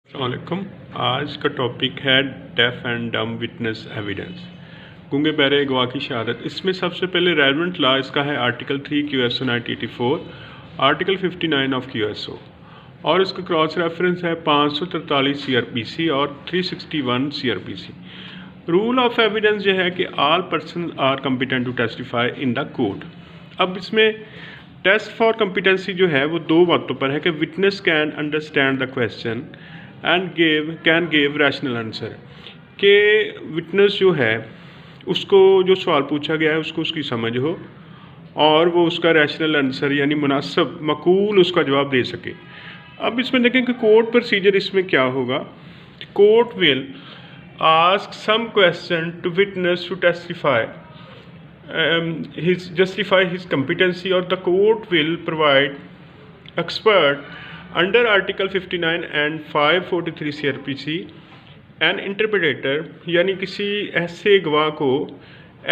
अस्सलाम वालेकुम। आज का टॉपिक है डेफ एंड डम विटनेस एविडेंस, गूंगे बहरे गवाह की शहादत। इसमें सबसे पहले रेलेवेंट लॉ इसका है article 3 QSO 1984, article 59 of QSO, और इसका क्रॉस रेफरेंस है 543 CRPC और 361 CRPC। रूल ऑफ एविडेंस ये है कि all person are competent to testify in the court. अब इसमें टेस्ट फॉर कम्पिटेंसी जो है वो दो बातों पर है कि witness can understand the question and can give rational answer, कि विटनेस जो है उसको जो सवाल पूछा गया है उसको उसकी समझ हो और वो उसका रैशनल आंसर यानी मुनासिब मकूल उसका जवाब दे सके। अब इसमें देखें कि कोर्ट प्रोसीजर इसमें क्या होगा। Court will ask some question to witness to testify justify his competency, or the court will provide expert under Article 59 and 543 CRPC an interpreter, यानी किसी ऐसे गवाह को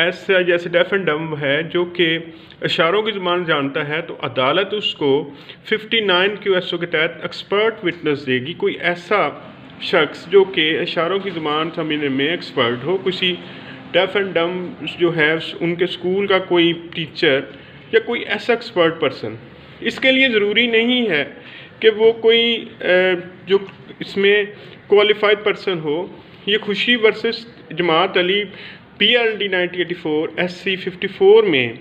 ऐसा जैसे डेफ एंड डम है जो कि इशारों की ज़ुबान जानता है, तो अदालत उसको 59 QSO के तहत एक्सपर्ट विटनेस देगी। कोई ऐसा शख्स जो कि इशारों की ज़ुबान समझने में एक्सपर्ट हो, किसी डेफ एंड डम जो है उनके स्कूल का कोई टीचर या कोई ऐसा एक्सपर्ट पर्सन। इसके लिए ज़रूरी नहीं है कि वो कोई जो इसमें क्वालिफाइड पर्सन हो। ये खुशी वर्सेस जमात अली PRD 1984 SC 54 में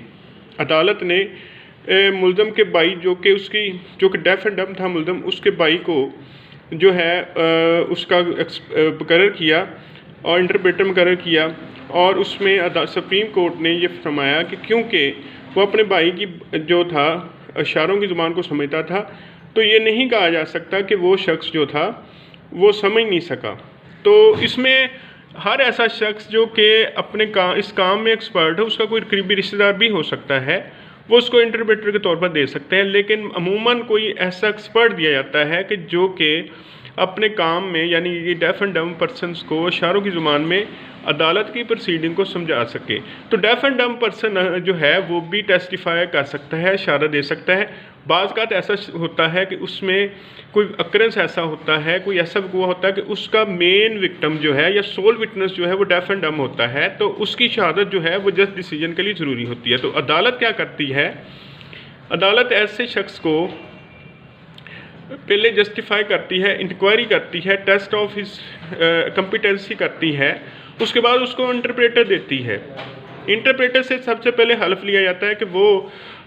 अदालत ने मुल्ज़म के भाई जो कि डेफ एंड डम था मुल्ज़म, उसके भाई को जो है उसका मुकर्रर किया और इंटरप्रेटर मुकर्रर किया, और उसमें सुप्रीम कोर्ट ने ये फरमाया कि क्योंकि वो अपने भाई की जो था इशारों की ज़ुबान को समझता था, तो ये नहीं कहा जा सकता कि वो शख्स जो था वो समझ नहीं सका। तो इसमें हर ऐसा शख्स जो कि अपने इस काम में एक्सपर्ट है, उसका कोई करीबी रिश्तेदार भी हो सकता है, वो उसको इंटरप्रेटर के तौर पर दे सकते हैं। लेकिन अमूमन कोई ऐसा एक्सपर्ट दिया जाता है कि जो कि अपने काम में यानी ये डेफ एंड डम पर्सनस को इशारों की ज़ुबान में अदालत की प्रोसीडिंग को समझा सके। तो डेफ एंड डम पर्सन जो है वो भी टेस्टिफाई कर सकता है, इशारा दे सकता है। बाज़ का ऐसा होता है कि उसमें कोई अक्रेंस ऐसा होता है, कोई ऐसा हुआ होता है कि उसका मेन विक्टिम जो है या सोल विटनेस जो है वो डेफ एंड डम होता है, तो उसकी शहादत जो है वो जस्ट डिसीजन के लिए ज़रूरी होती है। तो अदालत क्या करती है, अदालत ऐसे शख्स को पहले जस्टिफाई करती है, इंक्वायरी करती है, टेस्ट ऑफ हिज कम्पिटेंसी करती है, उसके बाद उसको इंटरप्रेटर देती है। इंटरप्रेटर से सबसे पहले हल्फ लिया जाता है कि वो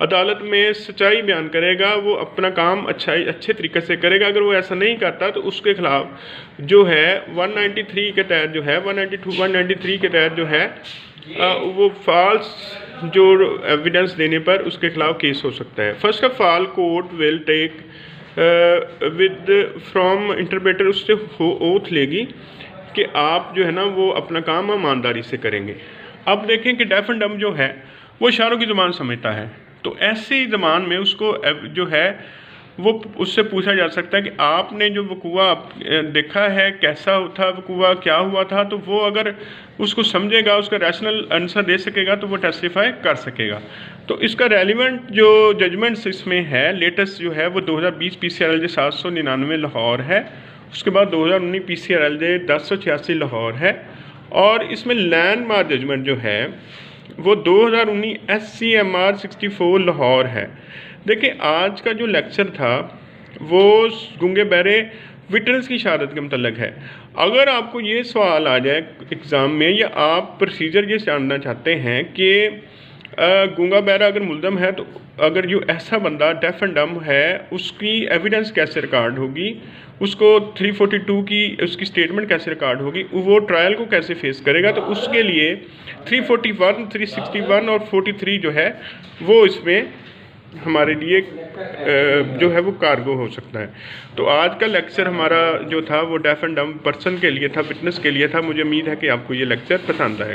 अदालत में सच्चाई बयान करेगा, वो अपना काम अच्छे तरीके से करेगा। अगर वो ऐसा नहीं करता तो उसके खिलाफ जो है 193 के तहत जो है 192 193 के तहत जो है वो फॉल्स जो एविडेंस देने पर उसके खिलाफ केस हो सकता है। First of all court will take with from interpreter, उससे ओथ लेगी कि आप जो है ना वो अपना काम ईमानदारी से करेंगे। अब देखें कि डेफ एंड डम जो है वो इशारों की ज़ुबान समझता है, तो ऐसी ज़बान में उसको जो है वो उससे पूछा जा सकता है कि आपने जो वकूआ देखा है कैसा था, वकूआ क्या हुआ था, तो वो अगर उसको समझेगा, उसका रैशनल आंसर दे सकेगा तो वो टेस्टिफाई कर सकेगा। तो इसका रेलिवेंट जो जजमेंट्स इसमें है लेटेस्ट जो है वो 2020 PCRLJ 799 लाहौर है, उसके बाद 2019 PCRLJ 1086 लाहौर है, और इसमें लैंडमार्क जजमेंट जो है वो 2019 SCMR 64 लाहौर है। देखिए आज का जो लेक्चर था वो गूंगे बहरे विटनेस की शहादत के मतलब है। अगर आपको ये सवाल आ जाए एग्ज़ाम में या आप प्रोसीजर ये जानना चाहते हैं कि गूंगा बहरा अगर मुल्ज़म है, तो अगर जो ऐसा बंदा डेफ एंड डम है उसकी एविडेंस कैसे रिकॉर्ड होगी, उसको 342 की उसकी स्टेटमेंट कैसे रिकॉर्ड होगी, वो ट्रायल को कैसे फेस करेगा, तो उसके लिए 341, 361 और 43 जो है वो इसमें हमारे लिए जो है वो कार्गो हो सकता है। तो आज का लेक्चर हमारा जो था वो डेफ एंड डम पर्सन के लिए था, विटनेस के लिए था। मुझे उम्मीद है कि आपको ये लेक्चर पसंद आएगा।